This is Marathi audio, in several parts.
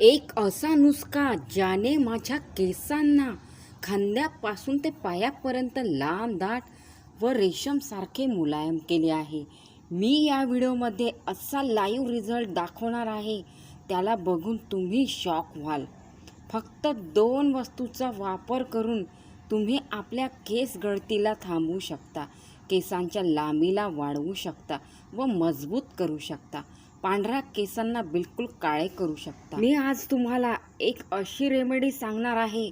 एक असा नुस्खा ज्याने माझ्या केसांना खांद्यापासून ते पायापर्यंत लांब दाट व रेशमसारखे मुलायम केले आहे. मी या व्हिडिओमध्ये असा लाईव्ह रिझल्ट दाखवणार आहे, त्याला बघून तुम्ही शॉक व्हाल. फक्त 2 वस्तूंचा वापर करून तुम्ही आपल्या केस गळतीला थांबवू शकता, केसांच्या लांबीला वाढवू शकता व मजबूत करू शकता. पांढऱ्या केसांना बिलकुल काळे करू शकता. मी आज तुम्हाला एक अशी रेमेडी सांगणार आहे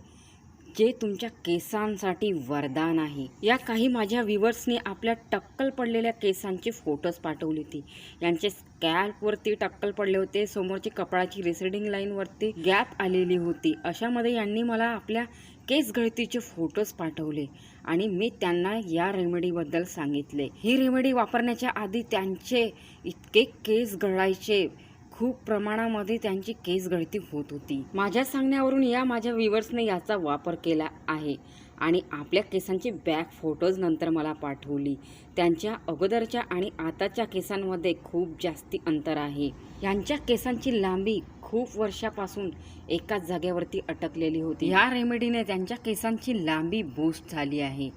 जे तुमच्या केसांसाठी वरदान आहे. या काही माझ्या व्ह्यूअर्सने आपल्या टक्कल पडलेल्या केसांचे फोटोज पाठवले होते. यांचे स्कॅल्पवरती टक्कल पडले होते, समोरची कपाळाची रिसेडिंग लाईनवरती गॅप आलेली होती. अशामध्ये यांनी मला आपल्या केस गळतीचे फोटोज पाठवले आणि मी त्यांना या रेमेडीबद्दल सांगितले. ही रेमेडी वापरण्याच्या आधी त्यांचे इतके केस गळायचे, खूप प्रमाणामध्ये त्यांची केस गळती होत होती. माझ्या सांगण्यावरून या माझ्या व्ह्यूअर्सने याचा वापर केला आहे आणि आपल्या केसांची बॅक फोटोज नंतर मला पाठवली. त्यांच्या अगोदरच्या आणि आताच्या केसांमध्ये खूप जास्ती अंतर आहे. यांच्या केसांची लांबी खूप वर्षापासून एकाच जागेवरती अटकलेली होती. या रेमेडीने त्यांच्या केसांची लांबी बूस्ट झाली आहे.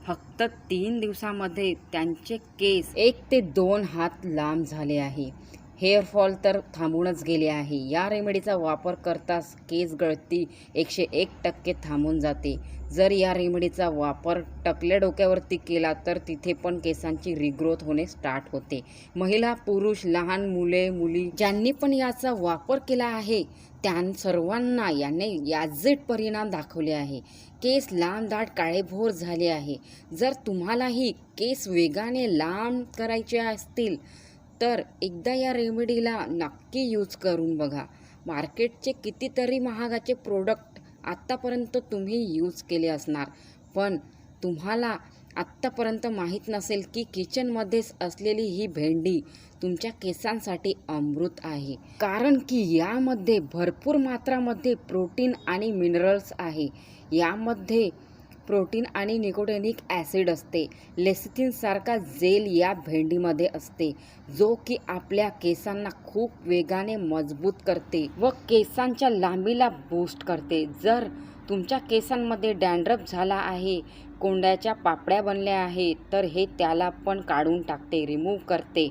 फक्त 3 दिवसामध्ये त्यांचे केस 1 ते 2 हात लांब झाले आहे. हेअरफॉल तर थांबूनच गेले आहे. या रेमेडीचा वापर करताच केस गळती 101% थांबून जाते. जर या रेमेडीचा वापर टकल्या डोक्यावरती केला तर तिथे पण केसांची रिग्रोथ होणे स्टार्ट होते. महिला, पुरुष, लहान मुले, मुली ज्यांनी पण याचा वापर केला आहे त्या सर्वांना याने याचे परिणाम दाखवले आहे. केस लांब दाट काळेभोर झाले आहे. जर तुम्हालाही केस वेगाने लांब करायचे असतील तर एकदा या रेमेडीला नक्की यूज करून बघा. मार्केटचे कितीतरी महागाचे प्रोडक्ट आत्तापर्यंत तुम्ही यूज केले असणार, पण तुम्हाला आत्तापर्यंत माहीत नसेल की किचनमध्येच असलेली ही भेंडी तुमच्या केसांसाठी अमृत आहे. कारण की यामध्ये भरपूर मात्रामध्ये प्रोटीन आणि मिनरल्स आहे. यामध्ये प्रोटीन आणि निकोटिनिक ॲसिड असते. लेसिथिन सारखा जेल या भेंडीमध्ये असते, जो की आपल्या केसांना खूप वेगाने मजबूत करते व केसांच्या लांबीला बूस्ट करते. जर तुमच्या केसांमध्ये डॅन्ड्रफ झाला आहे, कोंड्याच्या पापड्या बनल्या आहेत, तर हे त्याला पण काढून टाकते, रिमूव्ह करते.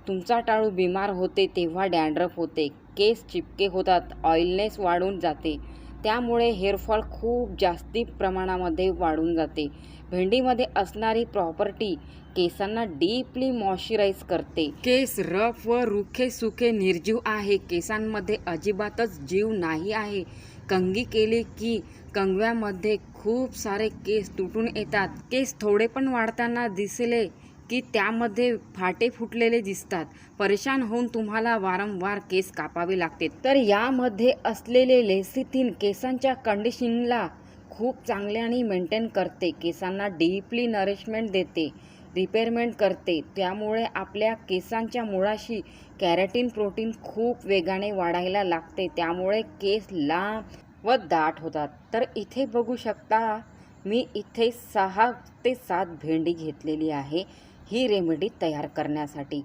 तुमचा टाळू बिमार होते तेव्हा डॅन्ड्रफ होते, केस चिपके होतात, ऑइलनेस वाढून जाते, त्यामुळे हेअरफॉल खूप जास्ती प्रमाणामध्ये वाढून जाते. भेंडीमध्ये असणारी प्रॉपर्टी केसांना डीपली मॉइश्चराईज करते. केस रफ व रुखे सुखे निर्जीव आहे. केसांमध्ये अजिबातच जीव नाही आहे. कंघी केली की कंगव्यामध्ये खूप सारे केस तुटून येतात. केस थोडे पण वाढताना दिसले की त्यामध्ये फाटे फुटलेले दिसतात. परेशान होऊन तुम्हाला वारंवार केस कापावे लागते. तर यामध्ये असलेले लेसिथिन केसांच्या कंडिशनिंगला खूप चांगल्याने मेंटेन करते, केसांना डीपली नरिशमेंट देते, रिपेअरमेंट करते. त्यामुळे आपल्या केसांच्या मुळाशी कॅराटीन प्रोटीन खूप वेगाने वाढायला लागते. त्यामुळे केस लांब व दाट होतात. तर इथे बघू शकता, मी इथे 6 ते 7 भेंडी घेतलेली आहे ही रेमेडी तयार करण्यासाठी.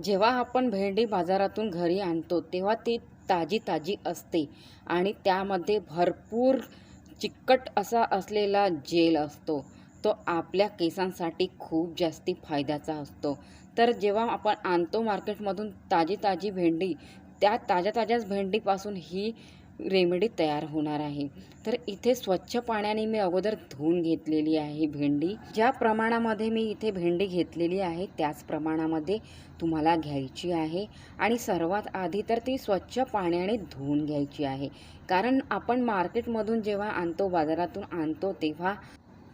जेव्हा आपण भेंडी बाजारातून घरी आणतो तेव्हा ती ताजी असते आणि त्यामध्ये भरपूर चिकट असा असलेला जेल असतो. तो आपल्या केसांसाठी खूप जास्ती फायद्याचा असतो. तर जेव्हा आपण आणतो मार्केटमधून ताजी भेंडी, त्या ताज्याच भेंडीपासून ही रेमेडी तयार होणार आहे. तर इथे स्वच्छ पाण्याने मी अगोदर धुवून घेतलेली आहे भेंडी. ज्या प्रमाणामध्ये मी इथे भेंडी घेतलेली आहे त्याच प्रमाणामध्ये तुम्हाला घ्यायची आहे आणि सर्वात आधी तर ती स्वच्छ पाण्याने धुवून घ्यायची आहे. कारण आपण मार्केटमधून जेव्हा आणतो, बाजारातून आणतो, तेव्हा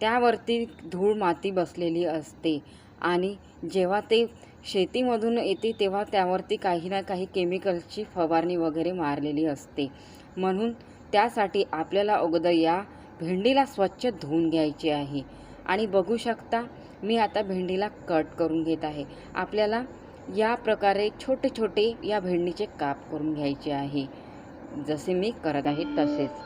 त्यावरती धूळ माती बसलेली असते आणि जेव्हा ते शेतीमधून येते तेव्हा त्यावरती काही ना काही केमिकल्सची फवारणी वगैरे मारलेली असते. म्हणून त्यासाठी आपल्याला अगोदर या भेंडीला स्वच्छ धुवून घ्यायची आहे. आणि बघू शकता, मी आता भेंडीला कट करून घेत आहे. आपल्याला या प्रकारे छोटे या भेंडीचे काप करून घ्यायचे आहे, जसे मी करत आहे तसेच.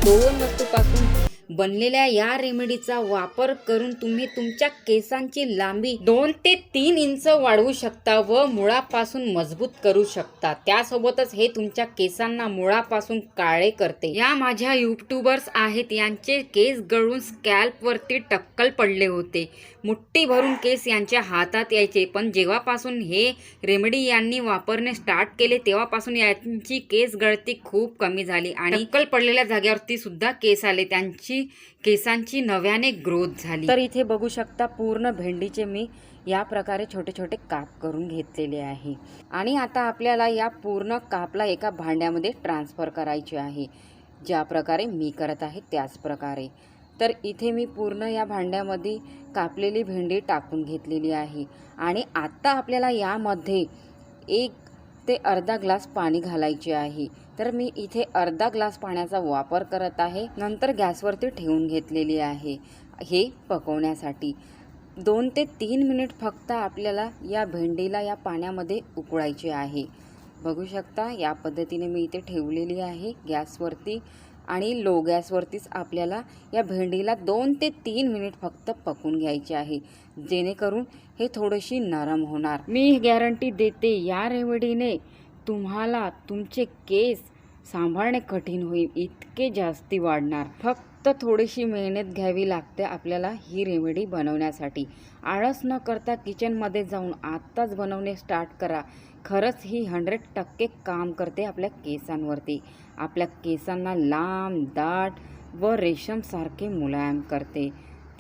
दोन वस्तूपासून बनलेल्या या रेमेडीचा वापर करून तुम्ही तुमच्या केसांची लांबी 2 ते 3 इंच वाढवू शकता व मुळापासून मजबूत करू शकता। त्यासोबतच हे तुमच्या केसांना मुळापासून काळे करते। या माझ्या यूट्यूबर्स आहेत, यांचे केस गळून स्कॅल्प वरती टक्कल पडले होते, मुठ्ठी भरून केस यांच्या हातात यायचे, पण जेव्हापासून हे रेमेडी यांनी वापरणे स्टार्ट केले तेव्हापासून यांची केस गळती खूप कमी झाली आणि टक्कल पडलेल्या जागेवरती सुद्धा केस आले, त्यांची केसांची नव्याने ग्रोथ झाली। तर इथे बघू शकता पूर्ण भेंडीचे मी या प्रकारे छोटे छोटे काप करून घेतलेले आहे आणि आता आपल्याला या पूर्ण कापला एका भांड्यामध्ये ट्रान्सफर करायचे आहे, ज्या प्रकारे मी करत आहे त्याच प्रकारे। तर इथे मी पूर्ण या भांड्यामध्ये कापलेली भेंडी टाकून घेतलेली आहे आणि आता आपल्याला यामध्ये 1 ते अर्धा ग्लास पाणी घालायचे आहे। तर मी इथे अर्धा ग्लास पाण्याचा वापर करत आहे, नंतर गॅसवरती ठेवून घेतलेली आहे हे पकवण्यासाठी। 2 ते 3 मिनिट फक्त आपल्याला या भेंडीला या पाण्यामध्ये उकळायचे आहे। बघू शकता या पद्धतीने मी इथे ठेवलेली आहे गॅसवरती आणि लो गॅसवरतीच आपल्याला या भेंडीला 2 ते 3 मिनिट फक्त पकवून घ्यायचे आहे, जेणेकरून हे थोडीशी नरम होणार। मी गॅरंटी देते या रेमेडीने तुम्हाला तुमचे केस सांभाळणे कठीण होईल, इतके जास्ती वाढणार। फक्त थोडीशी मेहनत घ्यावी लागते आपल्याला ही रेमेडी बनवण्यासाठी। आळस न करता किचनमध्ये जाऊन आत्ताच बनवणे स्टार्ट करा। खरंच ही 100% काम करते आपल्या केसांवरती, आपल्या केसांना लांब, दाट व रेशमसारखे मुलायम करते।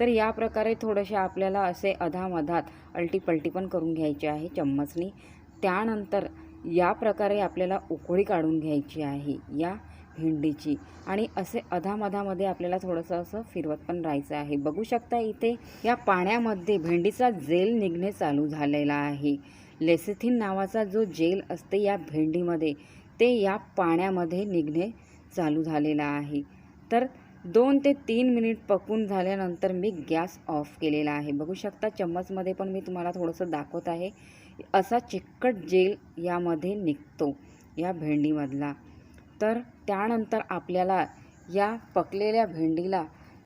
तर या प्रकारे थोडेसे आपल्याला असे अधामधात अलटीपलटी पण करून घ्यायचे आहे चम्मचनी। त्यानंतर या प्रकारे आपल्याला उकळी काढून घ्यायची आहे या भेंडीची आणि असे अधामधामध्ये आपल्याला थोडंसं असं फिरवत पण राहायचं आहे। बघू शकता इथे या पाण्यामध्ये भेंडीचा जेल निघणे चालू झालेला आहे। लेसिथिन नावाचा जो जेल असते या भेंडीमध्ये ते या पाण्यामध्ये निघणे चालू झालेला आहे। तर 2 ते 3 मिनिट पकवून झाल्यानंतर मी गॅस ऑफ केलेला आहे। बघू शकता चम्मचमध्ये पण मी तुम्हाला थोडंसं दाखवत आहे, असा चिकट जेल यामध्ये निघतो या भेंडीमधला। तर त्यानंतर आपल्याला या पकलेल्या भेंडीला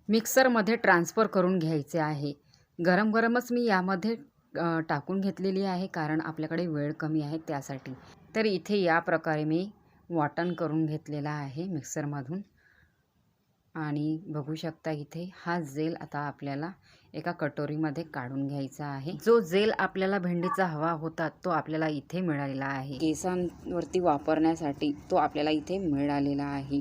मिक्सरमध्ये ट्रान्सफर करून घ्यायचे आहे। गरम गरमच मी यामध्ये टाकून घेतलेली आहे, कारण आपल्याकडे वेळ कमी आहे त्यासाठी। तर इथे या प्रकारे मी वाटण करून घेतलेला आहे मिक्सरमधून आणि बघू शकता इथे हा जेल आता आपल्याला एका कटोरीमध्ये काढून घ्यायचा आहे। जो जेल आपल्याला भेंडीचा हवा होता तो आपल्याला इथे मिळालेला आहे, केसांवरती वापरण्यासाठी तो आपल्याला इथे मिळालेला आहे।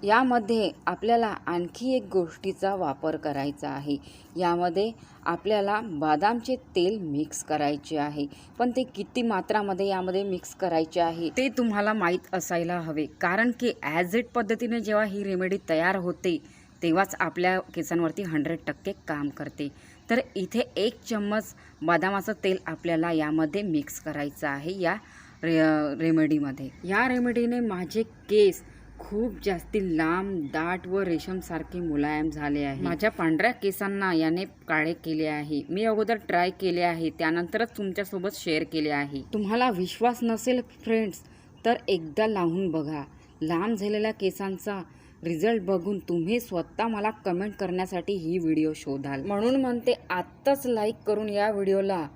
यामध्ये आपल्याला आणखी एक गोष्टीचा वापर करायचा आहे, यामध्ये आपल्याला बदामचे तेल मिक्स करायचे आहे, पण ते किती मात्रामध्ये यामध्ये मिक्स करायचे आहे ते तुम्हाला माहीत असायला हवे, कारण की ॲज इट पद्धतीने जेव्हा ही रेमेडी तयार होते तेव्हाच आपल्या केसांवरती 100% काम करते। तर इथे 1 चम्मच बदामाचं तेल आपल्याला यामध्ये मिक्स करायचं आहे या रेमेडीमध्ये। या रेमेडीने माझे केस खूप जास्ती लांब, दाट व रेशमसारखे मुलायम झाले आहे। माझ्या पांढऱ्या केसांना याने काळे केले आहे। मी अगोदर ट्राय केले आहे, त्यानंतरच तुमच्यासोबत शेअर केले आहे। तुम्हाला विश्वास नसेल फ्रेंड्स तर एकदा लावून बघा। लांब झालेल्या केसांचा रिझल्ट बघून तुम्ही स्वतः मला कमेंट करण्यासाठी ही व्हिडिओ शोधाल। म्हणून म्हणते आत्ताच लाईक करून या व्हिडिओला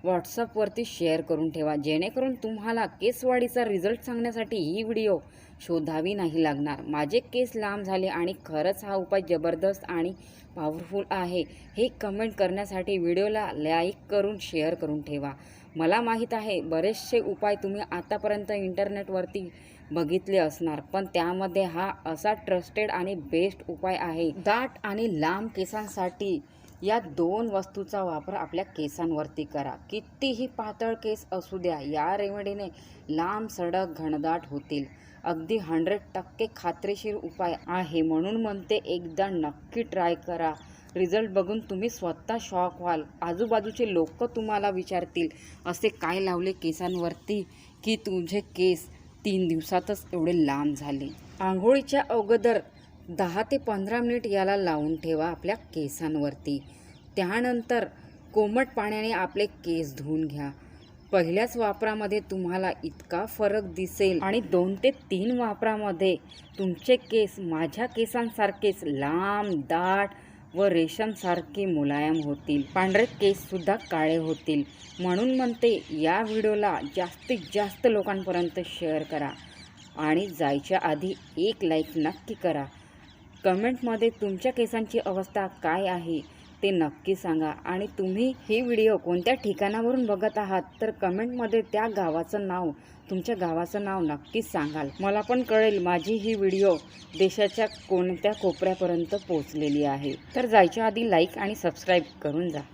व्हॉट्सअपवरती शेअर करून ठेवा, जेणेकरून तुम्हाला केसवाढीचा रिझल्ट सांगण्यासाठी ही व्हिडिओ शोधावी नाही लागणार। माझे केस लांब झाले आणि खरंच हा उपाय जबरदस्त आणि पॉवरफुल आहे हे कमेंट करण्यासाठी व्हिडिओला लाईक करून शेअर करून ठेवा। मला माहीत आहे बरेचसे उपाय तुम्ही आतापर्यंत इंटरनेटवरती बघितले असणार, पण त्यामध्ये हा असा ट्रस्टेड आणि बेस्ट उपाय आहे। दाट आणि लांब केसांसाठी या 2 वस्तूचा वापर आपल्या केसांवरती करा। कितीही पातळ केस असू द्या, या रेमेडीने लांब, सडक, घनदाट होतील। अगदी 100% खात्रीशीर उपाय आहे, म्हणून म्हणते एकदा नक्की ट्राय करा। रिझल्ट बघून तुम्ही स्वतः शॉक व्हाल। आजूबाजूचे लोक तुम्हाला विचारतील, असे काय लावले केसांवरती की तुझे केस 3 दिवसातच एवढे लांब झाले। आंघोळीच्या अगोदर 10 ते 15 मिनिट याला लावून ठेवा आपल्या केसांवरती। त्यानंतर कोमट पाण्याने आपले केस धुवून घ्या। पहिल्याच वापरामध्ये तुम्हाला इतका फरक दिसेल आणि 2 ते 3 वापरामध्ये तुमचे केस माझ्या केसांसारखेच लांब, दाट व रेशमसारखे मुलायम होतील. पांढरे केससुद्धा काळे होतील. म्हणून म्हणते, या व्हिडिओला जास्तीत जास्त लोकांपर्यंत शेअर करा आणि जायच्या आधी एक लाईक नक्की करा. कमेंटमध्ये तुमच्या केसांची अवस्था काय आहे ते नक्की सांगा आणि तुम्ही ही व्हिडिओ कोणत्या ठिकाणावरून बघत आहात तर कमेंटमध्ये त्या गावाचं नाव, तुमच्या गावाचं नाव नक्कीच सांगाल. मला पण कळेल माझी ही व्हिडिओ देशाच्या कोणत्या कोपऱ्यापर्यंत पोहोचलेली आहे. तर जायच्या आधी लाईक आणि सबस्क्राईब करून जा.